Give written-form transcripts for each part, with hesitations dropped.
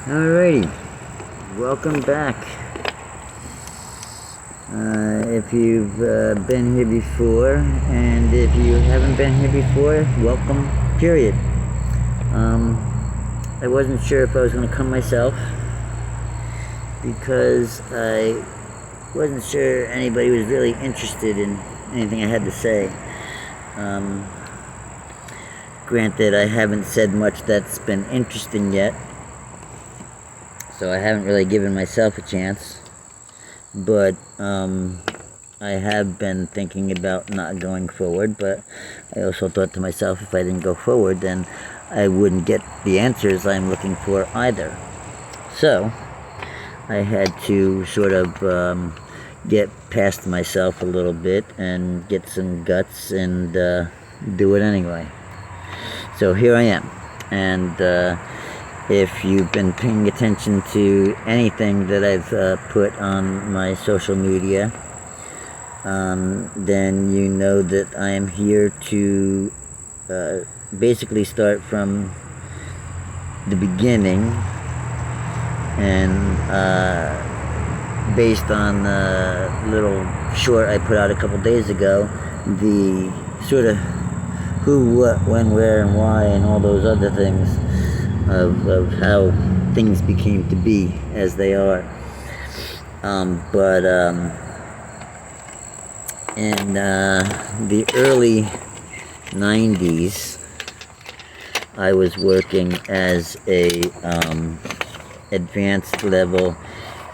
Alrighty, welcome back. If you've been here before, and if you haven't been here before, welcome, period. I wasn't sure if I was going to come myself, because I wasn't sure anybody was really interested in anything I had to say. Granted, I haven't said much that's been interesting yet, so I haven't really given myself a chance, but I have been thinking about not going forward, but I also thought to myself, if I didn't go forward, then I wouldn't get the answers I'm looking for either. So I had to sort of get past myself a little bit and get some guts and do it anyway. So here I am, and if you've been paying attention to anything that I've put on my social media, then you know that I am here to basically start from the beginning, and based on the little short I put out a couple days ago, the sort of who, what, when, where, and why, and all those other things of how things became to be as they are. But in the early 90s, I was working as a advanced level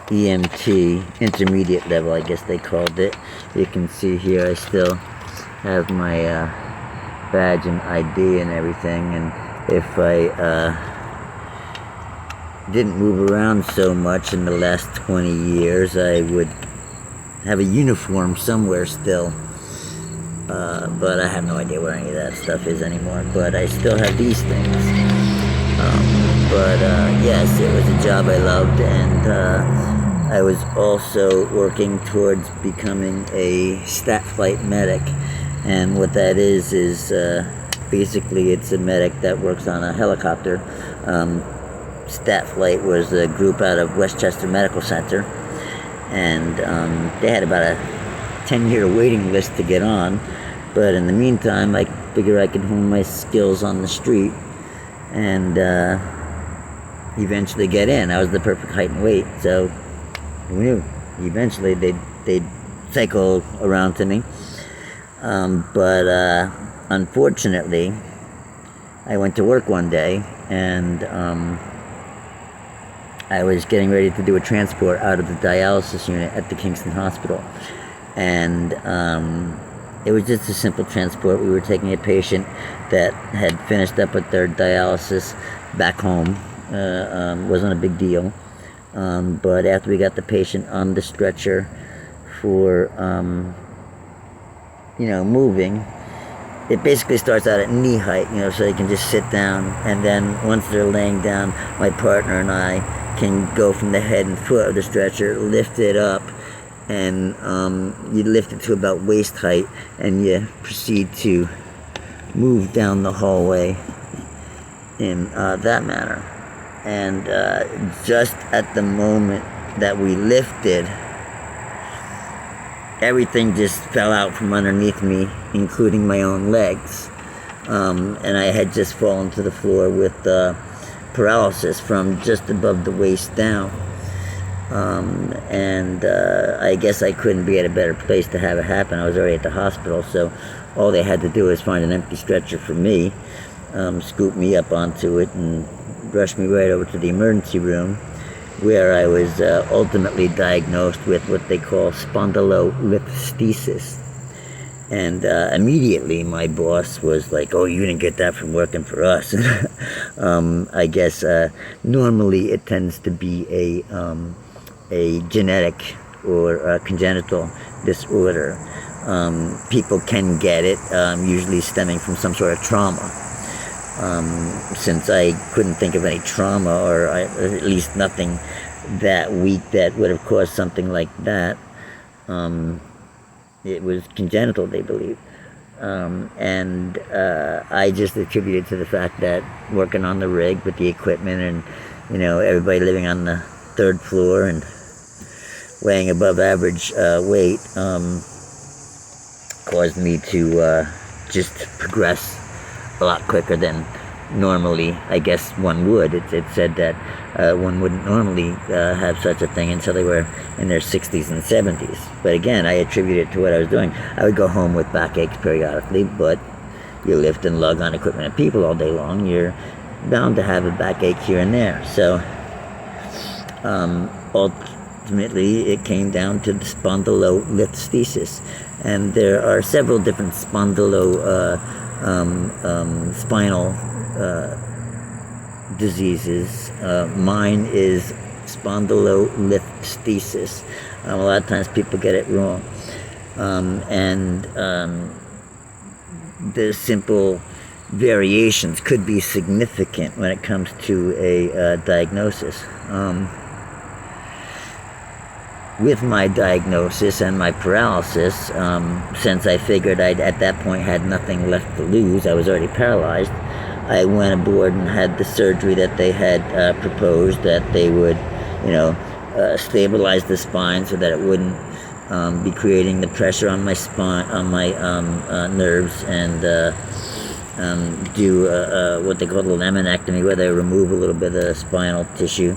EMT, intermediate level, I guess they called it. You can see here I still have my badge and ID and everything, and if I didn't move around so much in the last 20 years, I would have a uniform somewhere still, but I have no idea where any of that stuff is anymore, but I still have these things. But yes, it was a job I loved, and I was also working towards becoming a stat flight medic. And what that is basically it's a medic that works on a helicopter. Stat Flight was a group out of Westchester Medical Center, and they had about a 10-year waiting list to get on, but in the meantime I figured I could hone my skills on the street and eventually get in. I was the perfect height and weight, so who knew? Eventually they'd cycle around to me. But unfortunately, I went to work one day, and I was getting ready to do a transport out of the dialysis unit at the Kingston Hospital, and it was just a simple transport. We were taking a patient that had finished up with their dialysis back home. Wasn't a big deal, but after we got the patient on the stretcher for moving, it basically starts out at knee height, so they can just sit down, and then once they're laying down, my partner and I can go from the head and foot of the stretcher, lift it up, and you lift it to about waist height, and you proceed to move down the hallway in that manner. And just at the moment that we lifted, everything just fell out from underneath me, including my own legs. And I had just fallen to the floor with paralysis from just above the waist down. And I guess I couldn't be at a better place to have it happen. I was already at the hospital, so all they had to do was find an empty stretcher for me, scoop me up onto it, and rush me right over to the emergency room, where I was ultimately diagnosed with what they call spondylolisthesis. And immediately my boss was like, "Oh, you didn't get that from working for us." I guess normally it tends to be a genetic or a congenital disorder. People can get it, usually stemming from some sort of trauma. Since I couldn't think of any trauma, or at least nothing that weak that would have caused something like that, it was congenital, they believe. And I just attribute it to the fact that working on the rig with the equipment and, everybody living on the third floor and weighing above average weight caused me to just progress a lot quicker than normally, I guess one would. It said that one wouldn't normally have such a thing until they were in their 60s and 70s. But again, I attribute it to what I was doing. I would go home with backaches periodically, but you lift and lug on equipment and people all day long, you're bound to have a backache here and there. So ultimately, it came down to the spondylolisthesis. And there are several different spinal diseases. Mine is spondylolisthesis. A lot of times people get it wrong. And the simple variations could be significant when it comes to a diagnosis. With my diagnosis and my paralysis, since I figured I'd at that point had nothing left to lose, I was already paralyzed, I went aboard and had the surgery that they had proposed, that they would, stabilize the spine so that it wouldn't be creating the pressure on my spine, on my nerves, and do what they call a laminectomy, where they remove a little bit of the spinal tissue.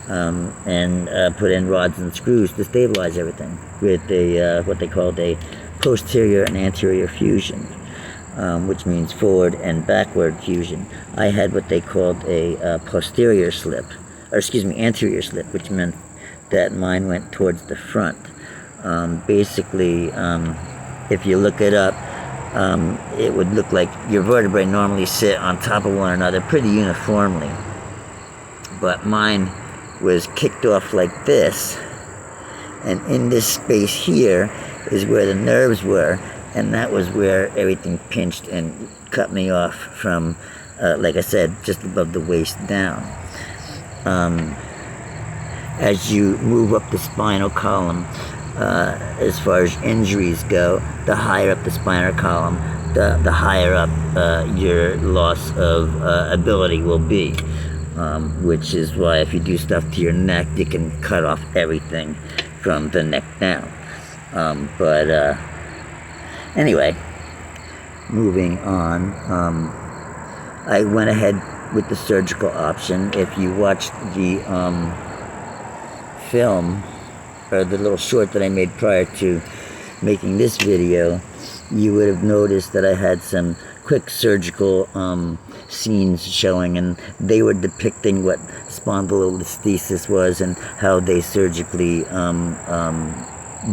And put in rods and screws to stabilize everything with what they called a posterior and anterior fusion, which means forward and backward fusion. I had what they called a anterior slip, which meant that mine went towards the front. Basically, if you look it up, it would look like your vertebrae normally sit on top of one another pretty uniformly, but mine was kicked off like this, and in this space here is where the nerves were, and that was where everything pinched and cut me off from, like I said, just above the waist down. As you move up the spinal column, as far as injuries go, the higher up the spinal column, the higher up your loss of ability will be. Which is why if you do stuff to your neck, you can cut off everything from the neck down. But anyway, moving on, I went ahead with the surgical option. If you watched the film, or the little short that I made prior to making this video, you would have noticed that I had some quick surgical scenes showing, and they were depicting what spondylolisthesis was and how they surgically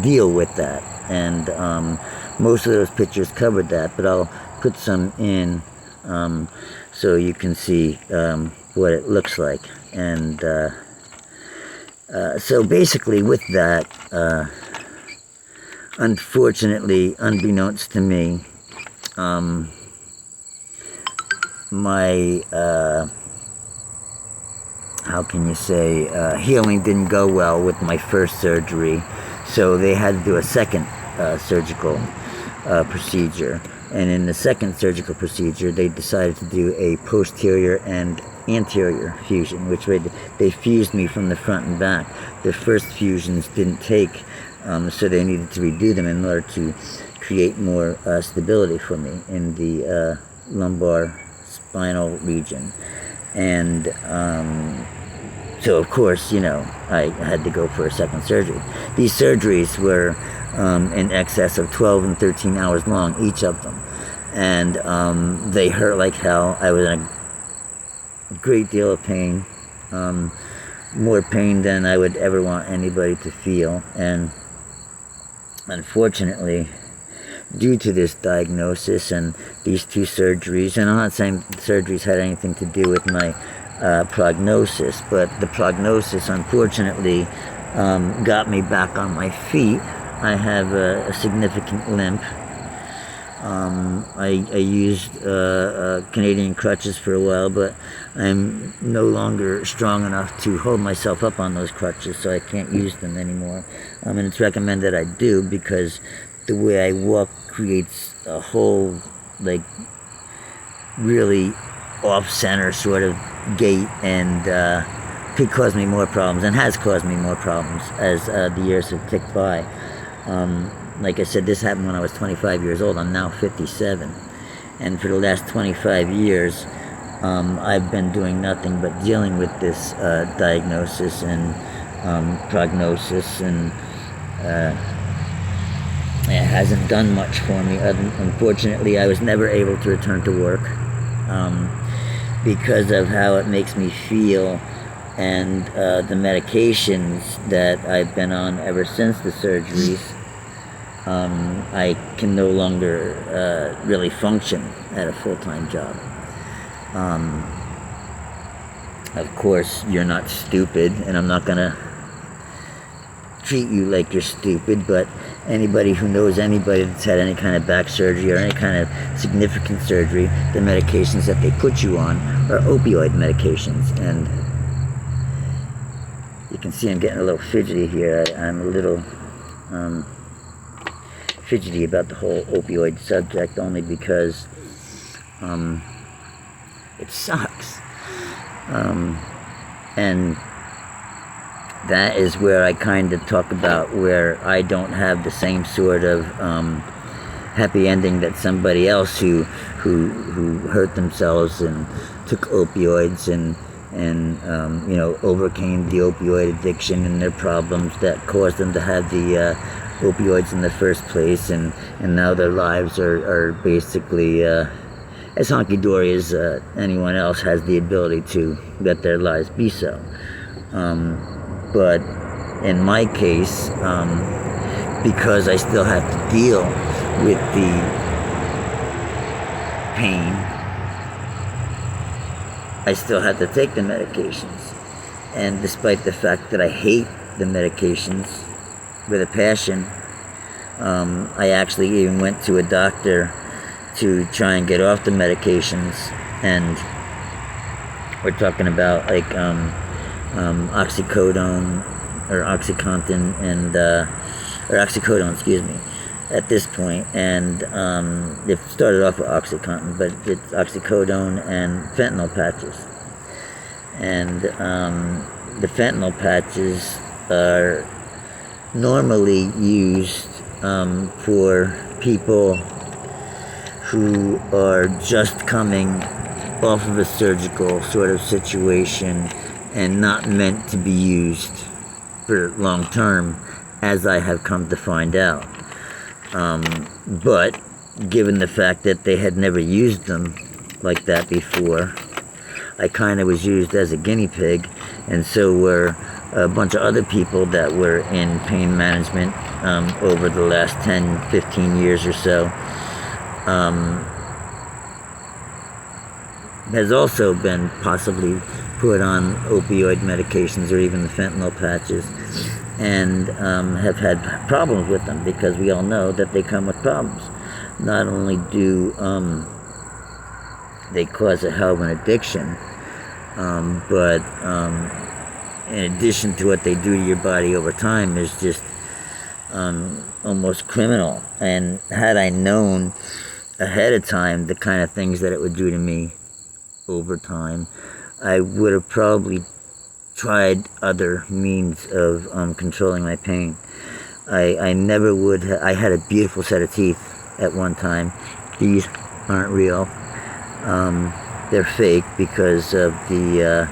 deal with that. And most of those pictures covered that, but I'll put some in so you can see what it looks like. And so basically with that, unfortunately, unbeknownst to me, my healing didn't go well with my first surgery, so they had to do a second surgical procedure. And in the second surgical procedure, they decided to do a posterior and anterior fusion, which they fused me from the front and back. The first fusions didn't take, so they needed to redo them in order to create more stability for me in the lumbar spinal region. And so of course, I had to go for a second surgery. These surgeries were in excess of 12 and 13 hours long, each of them. And they hurt like hell. I was in a great deal of pain, more pain than I would ever want anybody to feel. And unfortunately, due to this diagnosis and these two surgeries, and I'm not saying surgeries had anything to do with my prognosis, but the prognosis, unfortunately, got me back on my feet. I have a significant limp. I used Canadian crutches for a while, but I'm no longer strong enough to hold myself up on those crutches, so I can't use them anymore. And it's recommended I do, because the way I walk creates a whole, like, really off-center sort of gait, and could cause me more problems, and has caused me more problems as the years have ticked by. Like I said, this happened when I was 25 years old. I'm now 57. And for the last 25 years, I've been doing nothing but dealing with this diagnosis and prognosis, and it hasn't done much for me. Unfortunately, I was never able to return to work because of how it makes me feel, and the medications that I've been on ever since the surgeries. I can no longer really function at a full-time job. Of course, you're not stupid, and I'm not gonna treat you like you're stupid, but anybody who knows anybody that's had any kind of back surgery or any kind of significant surgery, the medications that they put you on are opioid medications. And you can see I'm getting a little fidgety here. I'm a little fidgety about the whole opioid subject, only because it sucks. And that is where I kind of talk about where I don't have the same sort of happy ending that somebody else who hurt themselves and took opioids and overcame the opioid addiction and their problems that caused them to have the opioids in the first place, and now their lives are basically as hunky-dory as anyone else has the ability to let their lives be so. But in my case, because I still have to deal with the pain, I still have to take the medications. And despite the fact that I hate the medications with a passion, I actually even went to a doctor to try and get off the medications, and we're talking about like oxycodone or OxyContin and or oxycodone, excuse me, at this point. And it started off with OxyContin, but it's oxycodone and fentanyl patches. And the fentanyl patches are normally used for people who are just coming off of a surgical sort of situation and not meant to be used for long term, as I have come to find out. But given the fact that they had never used them like that before, I kind of was used as a guinea pig, and so were a bunch of other people that were in pain management over the last 10, 15 years or so. Has also been possibly put on opioid medications or even the fentanyl patches, and have had problems with them, because we all know that they come with problems. Not only do they cause a hell of an addiction, but in addition to what they do to your body over time is just almost criminal. And had I known ahead of time the kind of things that it would do to me over time, I would have probably tried other means of controlling my pain. I never would I had a beautiful set of teeth at one time. These aren't real. They're fake because of the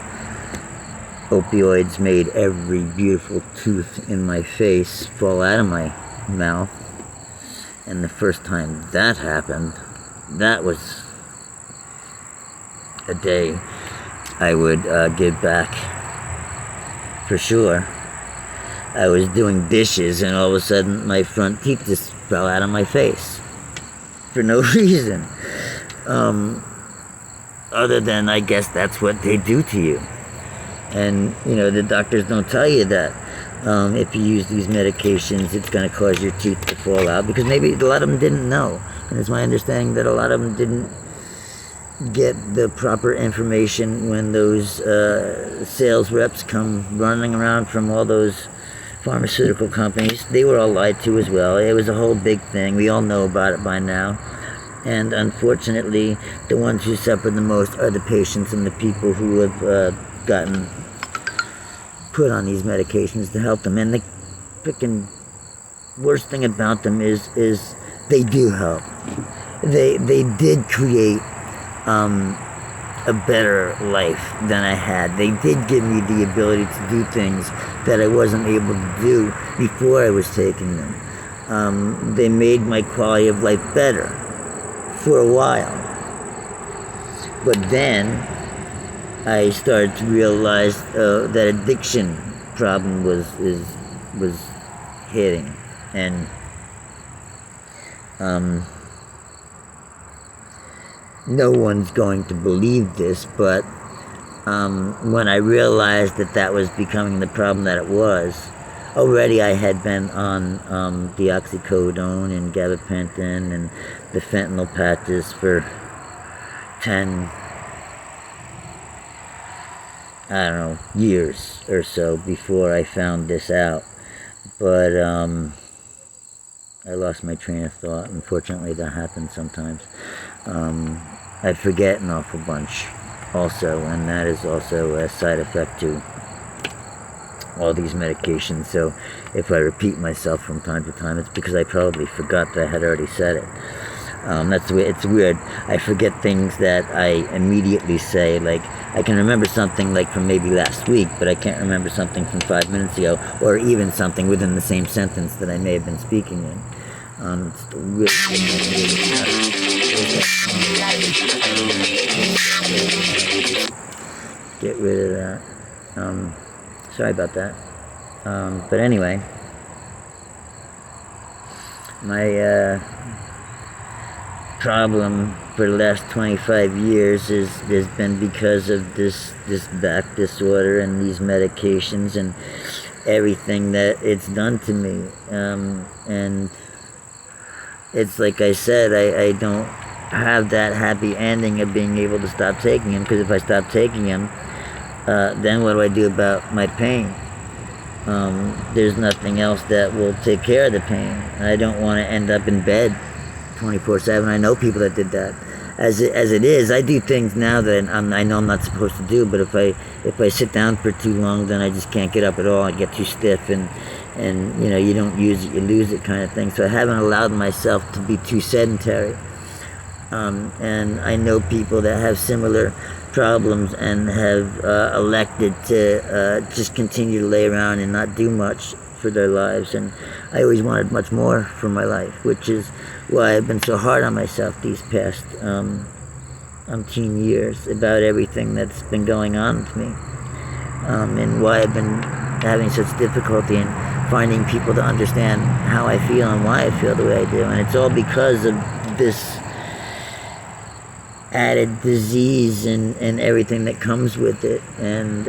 opioids made every beautiful tooth in my face fall out of my mouth. And the first time that happened, that was a day I would give back for sure. I was doing dishes, and all of a sudden my front teeth just fell out of my face for no reason, other than I guess that's what they do to you. And the doctors don't tell you that if you use these medications it's going to cause your teeth to fall out, because maybe a lot of them didn't know. And it's my understanding that a lot of them didn't get the proper from those sales reps come running around from pharmaceutical companies, they were all lied to as well. It was a whole big thing. We all know about it by now. And unfortunately, the ones who suffer the most are the patients and the people who have gotten put on these medications to help them. And the freaking worst thing about them is they do help. They did create a better life than I had. They did give me the ability to do things that I wasn't able to do before I was taking them. They made my quality of life better for a while. But then I started to realize that addiction problem was hitting, and no one's going to believe this, but when I realized that that was becoming the problem that it was, already I had been on the oxycodone and gabapentin and the fentanyl patches for 10, I don't know, years or so before I found this out. But I lost my train of thought. Unfortunately, that happens sometimes. I forget an awful bunch also, and that is also a side effect to all these medications. So if I repeat myself from time to time, it's because I probably forgot that I had already said it. That's weird. It's weird. I forget things that I immediately say. Like, I can remember something like from maybe last week, but I can't remember something from 5 minutes ago, or even something within the same sentence that I may have been speaking in. It's really get rid of that. Sorry about that. But anyway, my problem for the last 25 years has been because of this back disorder and these medications and everything that it's done to me. And it's like I said, I don't have that happy ending of being able to stop taking them, because if I stop taking them, then what do I do about my pain? There's nothing else that will take care of the pain. I don't want to end up in bed 24/7. I know people that did that. As it is, I do things now that I know I'm not supposed to do. But if I sit down for too long, then I just can't get up at all. I get too stiff, and you know, you don't use it, you lose it, kind of thing. So I haven't allowed myself to be too sedentary. And I know people that have similar problems and have elected to just continue to lay around and not do much for their lives. And I always wanted much more for my life, which is why I've been so hard on myself these past umpteen years about everything that's been going on with me, and why I've been having such difficulty in finding people to understand how I feel and why I feel the way I do. And it's all because of this added disease and everything that comes with it. And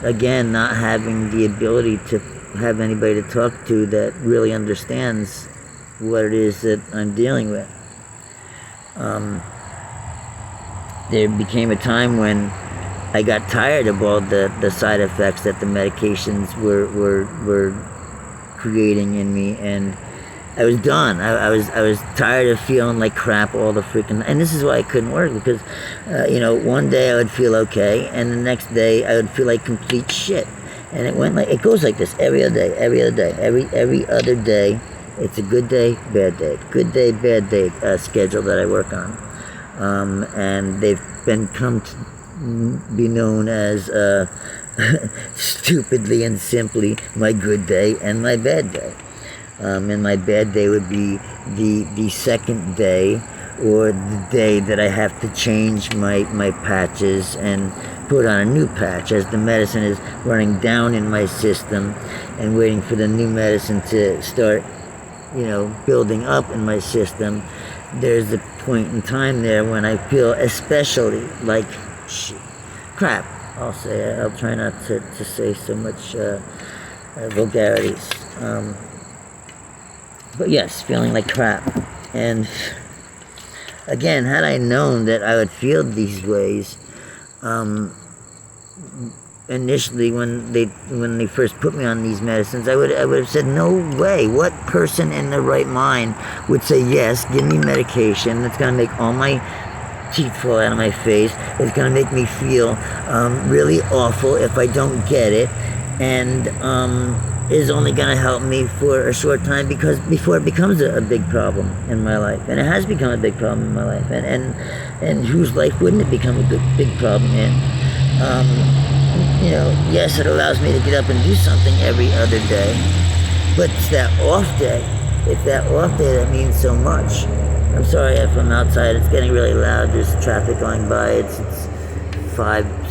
again, not having the ability to have anybody to talk to that really understands what it is that I'm dealing with. There became a time when I got tired of all the side effects that the medications were creating in me, and I was done. I was tired of feeling like crap all the freaking. And this is why I couldn't work, because you know, one day I would feel okay, and the next day I would feel like complete shit. And it goes like this every other day, every other day. It's a good day, bad day, good day, bad day schedule that I work on, and they've come to be known as stupidly and simply my good day and my bad day. And my bad day would be the second day, or the day that I have to change my patches and put on a new patch, as the medicine is running down in my system and waiting for the new medicine to start, you know, building up in my system. There's a point in time there when I feel especially like crap. I'll try not to say so much vulgarities. But yes, feeling like crap. And again, had I known that I would feel these ways initially when they first put me on these medicines, I would have said, no way. What person in their right mind would say, yes, give me medication that's going to make all my teeth fall out of my face, it's going to make me feel really awful if I don't get it, and is only going to help me for a short time, because before it becomes a big problem in my life. And it has become a big problem in my life, and whose life wouldn't it become a big problem in? Yes, it allows me to get up and do something every other day, but it's that off day. It's that off day that means so much. I'm sorry if I'm outside. It's getting really loud. There's traffic going by. It's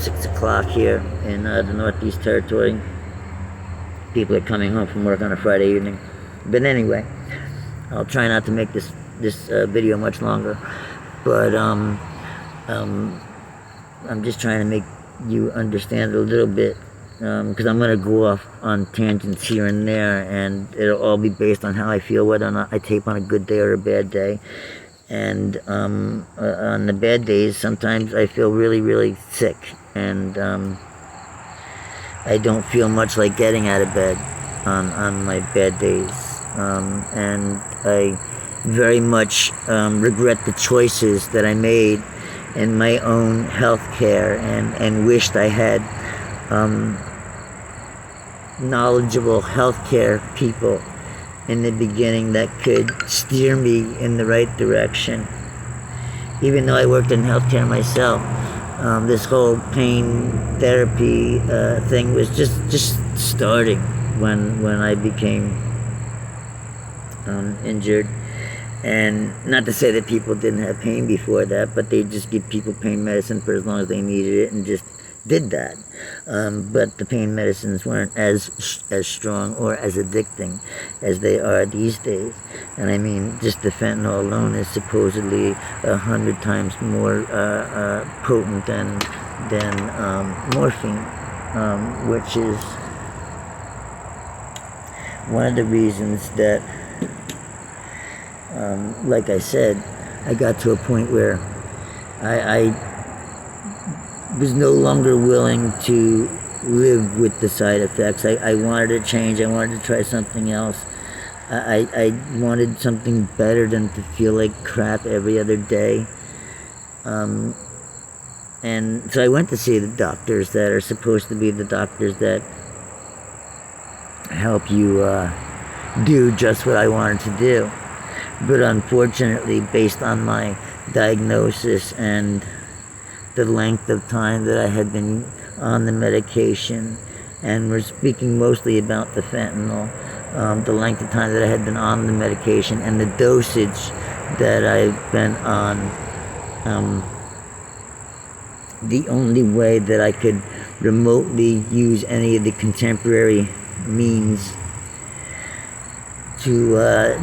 6 o'clock here in the Northeast Territory. People are coming home from work on a Friday evening. But anyway, I'll try not to make this video much longer. But I'm just trying to make you understand it a little bit, because I'm going to go off on tangents here and there, and it'll all be based on how I feel, whether or not I tape on a good day or a bad day. And on the bad days, sometimes I feel really, really sick, and I don't feel much like getting out of bed on my bad days, and I very much regret the choices that I made in my own health care, and wished I had knowledgeable healthcare people in the beginning that could steer me in the right direction. Even though I worked in healthcare myself, this whole pain therapy thing was just starting when I became injured. And not to say that people didn't have pain before that, but they just give people pain medicine for as long as they needed it, and just did that. But the pain medicines weren't as strong or as addicting as they are these days. And I mean, just the fentanyl alone is supposedly 100 times more potent than morphine, which is one of the reasons that, like I said, I got to a point where I was no longer willing to live with the side effects. I wanted to change. I wanted to try something else. I wanted something better than to feel like crap every other day. And so I went to see the doctors that are supposed to be the doctors that help you do just what I wanted to do. But unfortunately, based on my diagnosis and the length of time that I had been on the medication, and we're speaking mostly about the fentanyl, the length of time that I had been on the medication and the dosage that I've been on, the only way that I could remotely use any of the contemporary means to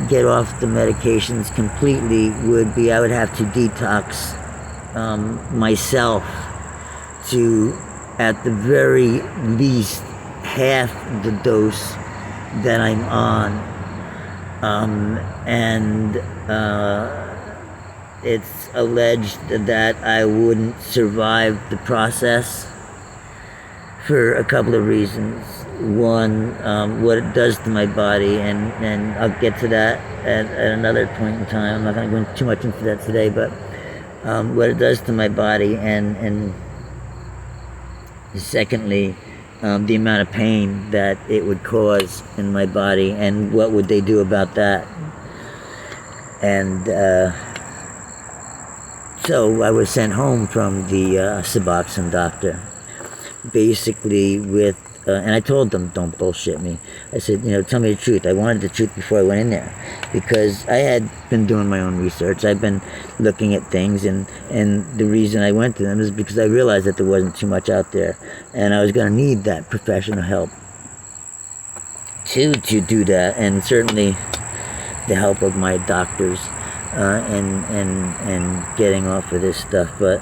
get off the medications completely would be I would have to detox myself to, at the very least, half the dose that I'm on, and it's alleged that I wouldn't survive the process for a couple of reasons. One, what it does to my body, and I'll get to that at another point in time. I'm not going to go too much into that today, but what it does to my body, and secondly, the amount of pain that it would cause in my body, and what would they do about that. And so I was sent home from the Suboxone doctor, basically with, and I told them, don't bullshit me. I said, tell me the truth. I wanted the truth before I went in there, because I had been doing my own research. I've been looking at things, and the reason I went to them is because I realized that there wasn't too much out there, and I was going to need that professional help to do that, and certainly the help of my doctors and getting off of this stuff. But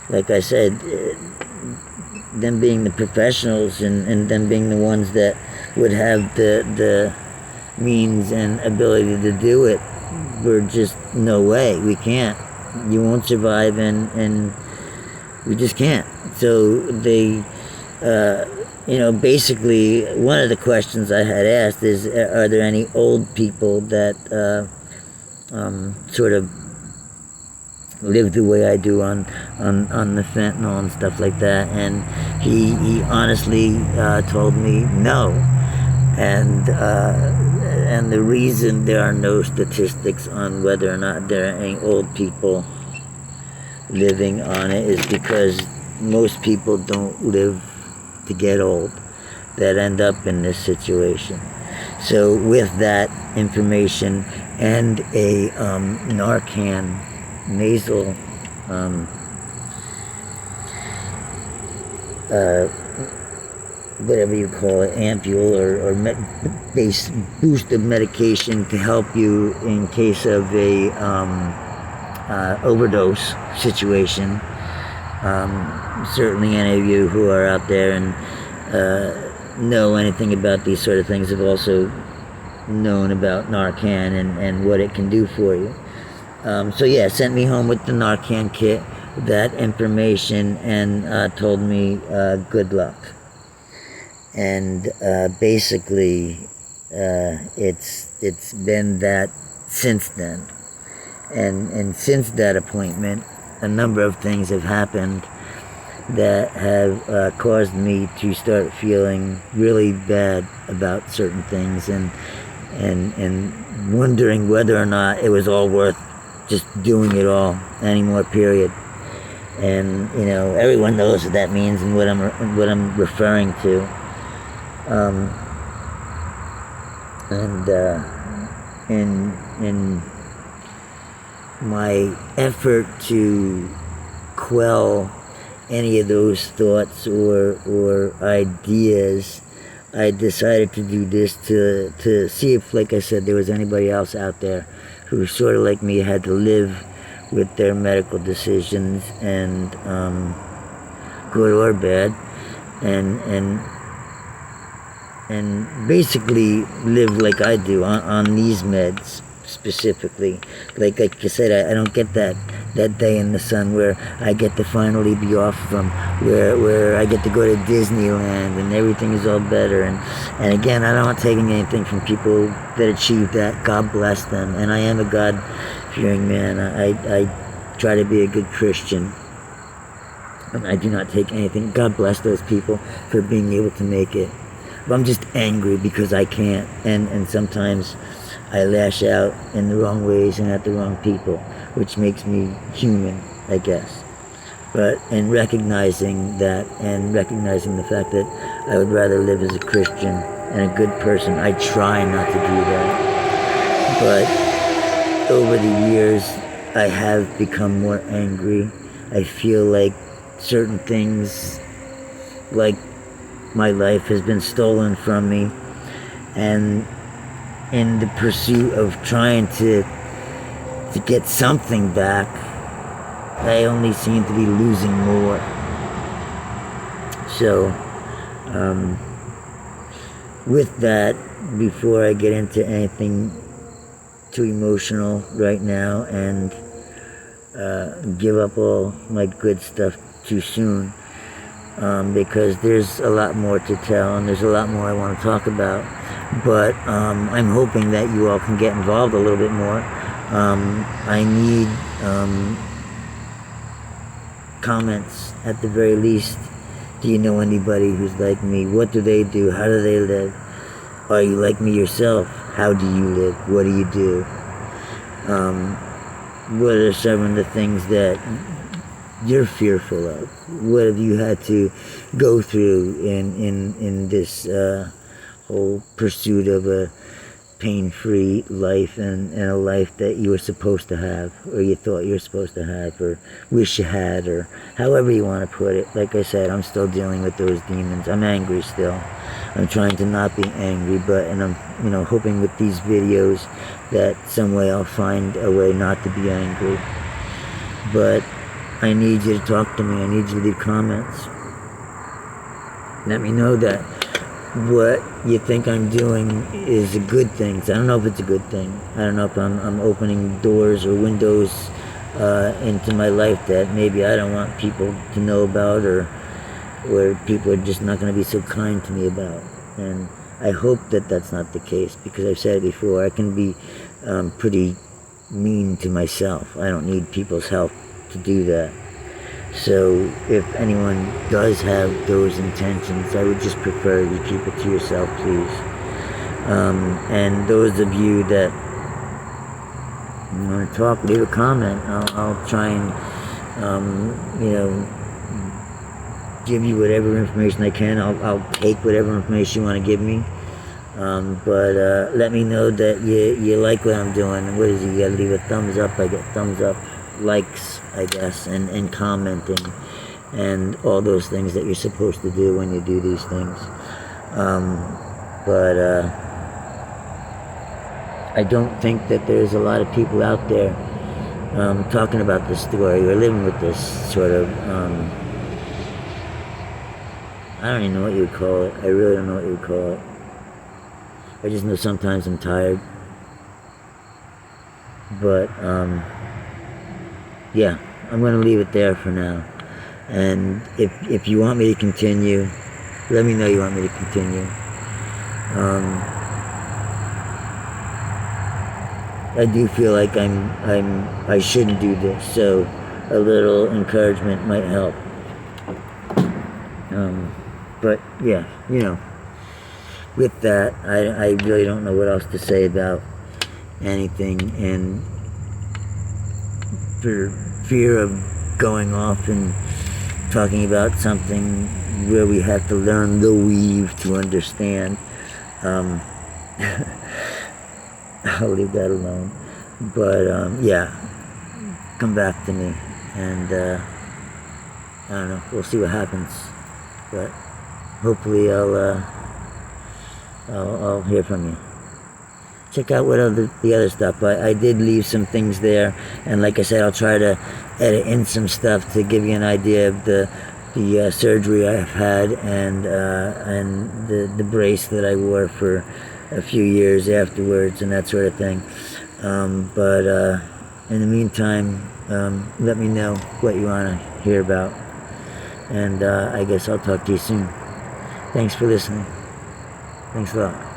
like I said, them being the professionals, and them being the ones that would have the means and ability to do it, we're just, no way, we can't. You won't survive, and we just can't. So they basically one of the questions I had asked is, are there any old people that sort of live the way I do on the fentanyl and stuff like that? And he honestly told me no. And the reason there are no statistics on whether or not there are any old people living on it is because most people don't live to get old that end up in this situation. So with that information and a Narcan nasal whatever you call it, ampule or base boost of medication to help you in case of a overdose situation. Certainly any of you who are out there and know anything about these sort of things have also known about Narcan and what it can do for you. So yeah, sent me home with the Narcan kit, that information, and told me good luck. And basically it's been that since then. And since that appointment, a number of things have happened that have caused me to start feeling really bad about certain things and wondering whether or not it was all worth just doing it all anymore, period. And everyone knows what that means and what I'm referring to. In my effort to quell any of those thoughts or ideas, I decided to do this to see if, like I said, there was anybody else out there who sort of like me had to live with their medical decisions, and good or bad, and basically live like I do on these meds specifically. Like I said, I don't get that day in the sun where I get to finally be off from, where I get to go to Disneyland and everything is all better. And again, I'm not taking anything from people that achieve that. God bless them. And I am a God-fearing man. I try to be a good Christian. And I do not take anything. God bless those people for being able to make it. But I'm just angry because I can't. And sometimes I lash out in the wrong ways and at the wrong people, which makes me human, I guess. But in recognizing that and recognizing the fact that I would rather live as a Christian and a good person, I try not to do that. But over the years, I have become more angry. I feel like certain things, like my life, has been stolen from me. And in the pursuit of trying to get something back, I only seem to be losing more. So, with that, before I get into anything too emotional right now and give up all my good stuff too soon, because there's a lot more to tell and there's a lot more I want to talk about. But I'm hoping that you all can get involved a little bit more. I need comments at the very least. Do you know anybody who's like me? What do they do? How do they live? Are you like me yourself? How do you live? What do you do? What are some of the things that you're fearful of? What have you had to go through in this whole pursuit of a pain-free life and a life that you were supposed to have, or you thought you were supposed to have, or wish you had, or however you want to put it? Like I said, I'm still dealing with those demons. I'm angry still. I'm trying to not be angry, and I'm hoping with these videos that some way I'll find a way not to be angry. But I need you to talk to me. I need you to leave comments. Let me know that what you think I'm doing is a good thing. I don't know if it's a good thing. I don't know if I'm opening doors or windows into my life that maybe I don't want people to know about, or or people are just not going to be so kind to me about. And I hope that that's not the case, because I've said it before, I can be pretty mean to myself. I don't need people's help to do that. So if anyone does have those intentions, I would just prefer you keep it to yourself, please. And those of you that want to talk, leave a comment. I'll try and, give you whatever information I can. I'll take whatever information you want to give me. But let me know that you like what I'm doing. What is it? You gotta leave a thumbs up. I get thumbs up, likes, I guess, and commenting, and all those things that you're supposed to do when you do these things. But I don't think that there's a lot of people out there talking about this story or living with this sort of, I don't even know what you would call it. I really don't know what you would call it. I just know sometimes I'm tired. But, yeah, I'm going to leave it there for now. And if you want me to continue, let me know you want me to continue. I do feel like I shouldn't do this, so a little encouragement might help. But yeah, with that, I really don't know what else to say about anything, and for fear of going off and talking about something where we have to learn the weave to understand, I'll leave that alone. But yeah, come back to me, and I don't know, we'll see what happens, but hopefully I'll hear from you. Check out the other stuff. I did leave some things there, and like I said, I'll try to edit in some stuff to give you an idea of the surgery I've had, and the brace that I wore for a few years afterwards, and that sort of thing. But in the meantime, let me know what you want to hear about, and I guess I'll talk to you soon. Thanks for listening. Thanks a lot.